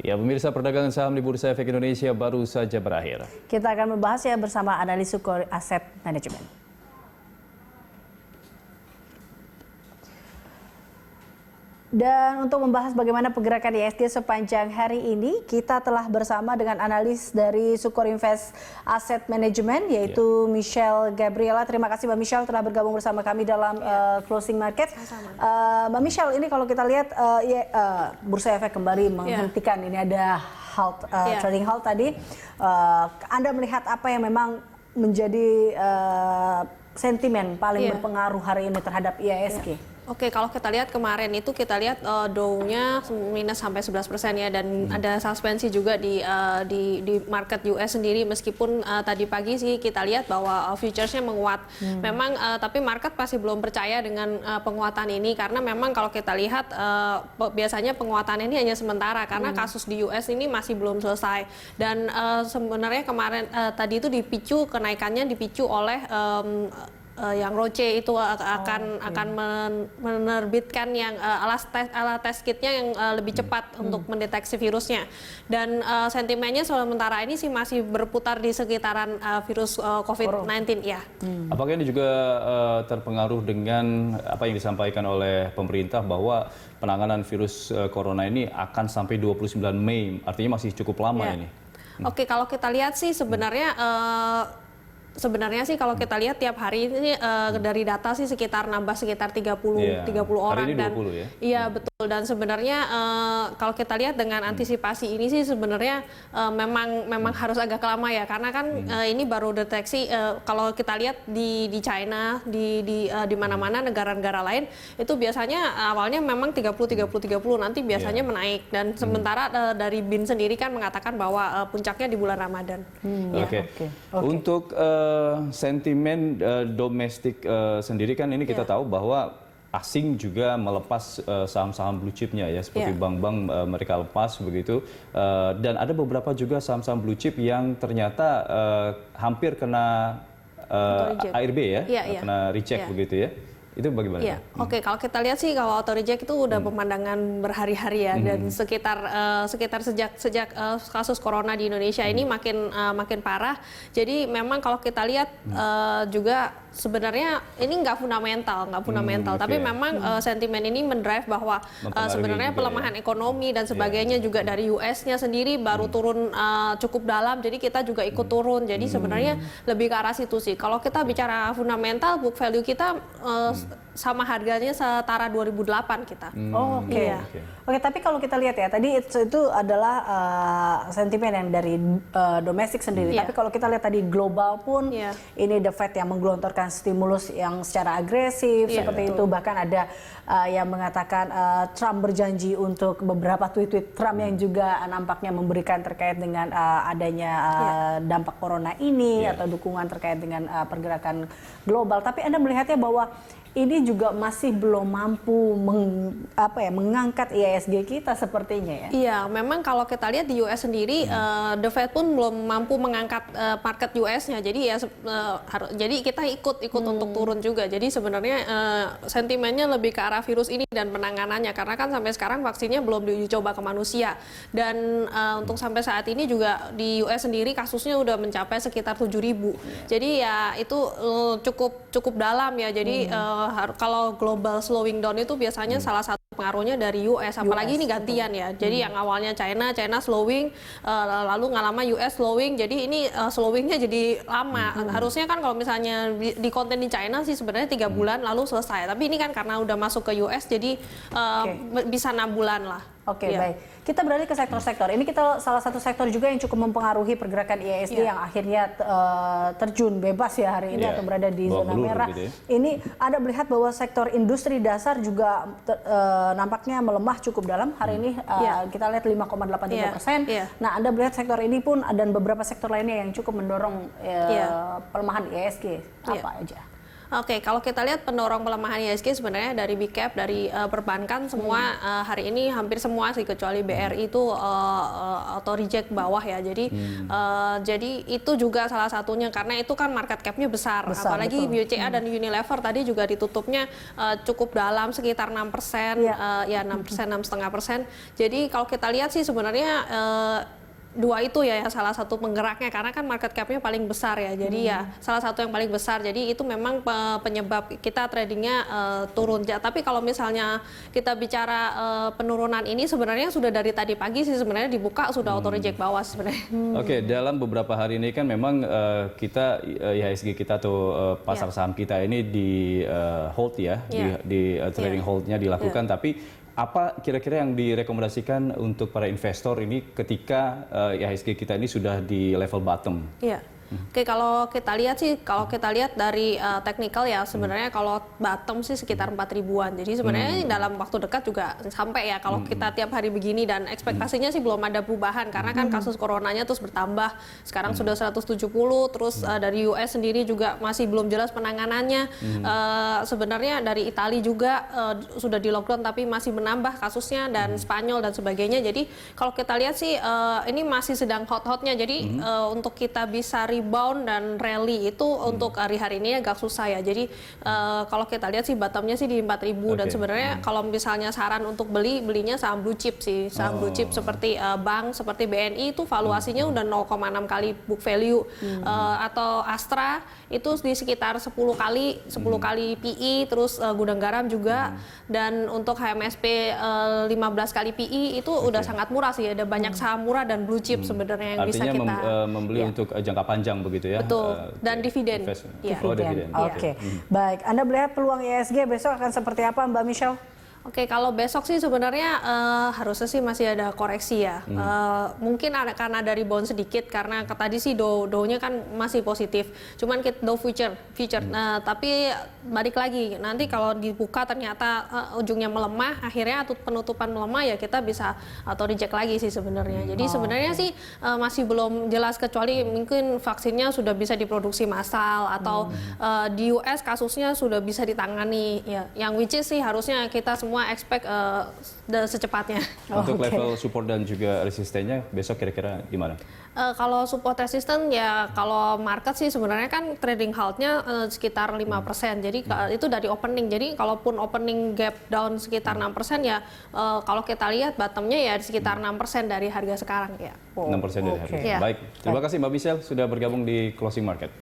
Ya, pemirsa, perdagangan saham di Bursa Efek Indonesia baru saja berakhir. Kita akan membahasnya bersama analis Sukor Asset Management. Dan untuk membahas bagaimana pergerakan IHSG sepanjang hari ini, kita telah bersama dengan analis dari Sukor Invest Asset Management, yaitu Michelle Gabriela. Terima kasih Mbak Michelle telah bergabung bersama kami dalam Closing Market. Mbak Michelle, ini kalau kita lihat Bursa Efek kembali menghentikan, ini ada halt, trading halt tadi. Anda melihat apa yang memang menjadi sentimen paling berpengaruh hari ini terhadap IHSG? Oke, kalau kita lihat kemarin itu kita lihat Dow-nya minus sampai 11% ya, dan ada suspensi juga di market US sendiri, meskipun tadi pagi sih kita lihat bahwa futuresnya menguat. Memang tapi market masih belum percaya dengan penguatan ini, karena memang kalau kita lihat biasanya penguatan ini hanya sementara karena kasus di US ini masih belum selesai. Dan sebenarnya kemarin tadi itu kenaikannya dipicu oleh yang Roche itu akan menerbitkan yang alat tes kitnya yang lebih cepat untuk mendeteksi virusnya, dan sentimennya sementara ini sih masih berputar di sekitaran virus COVID-19 ya. Apakah ini juga terpengaruh dengan apa yang disampaikan oleh pemerintah bahwa penanganan virus corona ini akan sampai 29 Mei, artinya masih cukup lama ini? Oke, kalau kita lihat sih sebenarnya sih kalau kita lihat tiap hari ini dari data sih sekitar nambah sekitar 30 orang, hari ini 20 dan ya? Iya betul, dan sebenarnya kalau kita lihat dengan antisipasi ini sih sebenarnya memang harus agak lama ya, karena kan ini baru deteksi. Kalau kita lihat di China, di mana-mana negara-negara lain itu biasanya awalnya memang 30 nanti biasanya menaik, dan sementara dari BIN sendiri kan mengatakan bahwa puncaknya di bulan Ramadan. Untuk sentimen domestik sendiri kan ini kita tahu bahwa asing juga melepas saham-saham blue chipnya ya, seperti bank-bank mereka lepas begitu, dan ada beberapa juga saham-saham blue chip yang ternyata hampir kena ARB ya, kena reject begitu ya. Itu bagaimana? Iya, oke. Kalau kita lihat sih kalau auto reject itu udah pemandangan berhari-hari ya, dan sekitar sejak kasus corona di Indonesia ini makin parah. Jadi memang kalau kita lihat juga sebenarnya ini nggak fundamental, tapi memang sentimen ini mendrive bahwa sebenarnya pelemahan ekonomi dan sebagainya juga dari US-nya sendiri baru turun cukup dalam, jadi kita juga ikut turun. Jadi sebenarnya lebih ke arah situ sih. Kalau kita bicara fundamental, book value kita sama harganya setara 2008 kita. Oke, tapi kalau kita lihat ya, tadi itu adalah sentimen yang dari domestik sendiri. Tapi kalau kita lihat tadi global pun, ini The Fed yang menggelontorkan stimulus yang secara agresif seperti itu. Bahkan ada yang mengatakan Trump berjanji untuk beberapa tweet-tweet Trump yang juga nampaknya memberikan terkait dengan adanya dampak corona ini atau dukungan terkait dengan pergerakan global. Tapi Anda melihatnya bahwa ini juga masih belum mampu mengangkat IHSG kita sepertinya ya. Iya, memang kalau kita lihat di US sendiri, The Fed pun belum mampu mengangkat market US-nya. Jadi ya jadi kita ikut untuk turun juga. Jadi sebenarnya sentimennya lebih ke arah virus ini dan penanganannya, karena kan sampai sekarang vaksinnya belum dicoba ke manusia. Dan untuk sampai saat ini juga di US sendiri kasusnya udah mencapai sekitar 7.000. Jadi ya itu cukup dalam ya. Jadi kalau global slowing down itu biasanya salah satu pengaruhnya dari US, apalagi ini gantian ya. Jadi yang awalnya China slowing, lalu nggak lama US slowing, jadi ini slowingnya jadi lama. Harusnya kan kalau misalnya di konten di China sih sebenarnya 3 bulan lalu selesai, tapi ini kan karena udah masuk ke US jadi bisa 6 bulan lah. Baik. Kita beralih ke sektor-sektor. Ini kita salah satu sektor juga yang cukup mempengaruhi pergerakan IHSG yang akhirnya terjun bebas ya hari ini atau berada di zona merah. Gitu ya. Ini Anda melihat bahwa sektor industri dasar juga nampaknya melemah cukup dalam hari ini. Kita lihat 5,83%. Nah, Anda melihat sektor ini pun dan beberapa sektor lainnya yang cukup mendorong pelemahan IHSG apa aja? Oke, kalau kita lihat pendorong pelemahan IHSG sebenarnya dari big cap, dari perbankan semua hari ini hampir semua sih kecuali BRI itu auto reject bawah ya. Jadi itu juga salah satunya karena itu kan market cap-nya besar. Apalagi BCA dan Unilever tadi juga ditutupnya cukup dalam sekitar 6%, ya 6%, 6,5%. Jadi kalau kita lihat sih sebenarnya dua itu ya yang salah satu penggeraknya karena kan market cap-nya paling besar ya. Jadi ya salah satu yang paling besar. Jadi itu memang penyebab kita tradingnya turun. Tapi kalau misalnya kita bicara penurunan ini sebenarnya sudah dari tadi pagi sih sebenarnya dibuka sudah auto reject bawah sebenarnya. Oke, dalam beberapa hari ini kan memang kita IHSG kita atau pasar saham kita ini di hold ya, di trading hold-nya dilakukan. Tapi apa kira-kira yang direkomendasikan untuk para investor ini ketika IHSG kita ini sudah di level bottom? Iya. Oke, kalau kita lihat dari technical ya sebenarnya kalau bottom sih sekitar 4.000-an. Jadi sebenarnya dalam waktu dekat juga sampai ya kalau kita tiap hari begini dan ekspektasinya sih belum ada perubahan karena kan kasus coronanya terus bertambah. Sekarang sudah 170, terus dari US sendiri juga masih belum jelas penanganannya. Sebenarnya dari Italia juga sudah di lockdown tapi masih menambah kasusnya dan Spanyol dan sebagainya. Jadi kalau kita lihat sih ini masih sedang hot-hotnya. Jadi untuk kita bisa rebound dan rally itu untuk hari-hari ini agak susah ya. Jadi kalau kita lihat sih bottomnya sih di 4.000 dan sebenarnya kalau misalnya saran untuk belinya saham blue chip sih. Saham blue chip seperti bank seperti BNI itu valuasinya udah 0,6 kali book value atau Astra itu di sekitar 10 kali PE, terus Gudang Garam juga dan untuk HMSP 15 kali PE itu udah sangat murah sih. Ada banyak saham murah dan blue chip sebenarnya yang bisa kita membeli untuk jangka panjang begitu ya. Betul. Dan dividen. Dividen. Oke. Baik, Anda melihat peluang IHSG besok akan seperti apa Mbak Michelle? Oke, kalau besok sih sebenarnya harusnya sih masih ada koreksi ya. Mungkin karena dari bond sedikit karena tadi sih Dow-nya kan masih positif. Cuman Dow future. Nah, tapi balik lagi nanti kalau dibuka ternyata ujungnya melemah, akhirnya penutupan melemah ya kita bisa atau reject lagi sih sebenarnya. Jadi sebenarnya sih masih belum jelas kecuali mungkin vaksinnya sudah bisa diproduksi massal atau di US kasusnya sudah bisa ditangani ya. Yang which is sih harusnya kita semua expect secepatnya. Untuk level support dan juga resistennya besok kira-kira di mana? Kalau support resisten ya kalau market sih sebenarnya kan trading halt-nya sekitar 5%. Jadi itu dari opening. Jadi kalaupun opening gap down sekitar 6% ya kalau kita lihat bottomnya ya sekitar 6% dari harga sekarang ya. 6% dari harga. Baik, terima kasih Mbak Michelle sudah bergabung di Closing Market.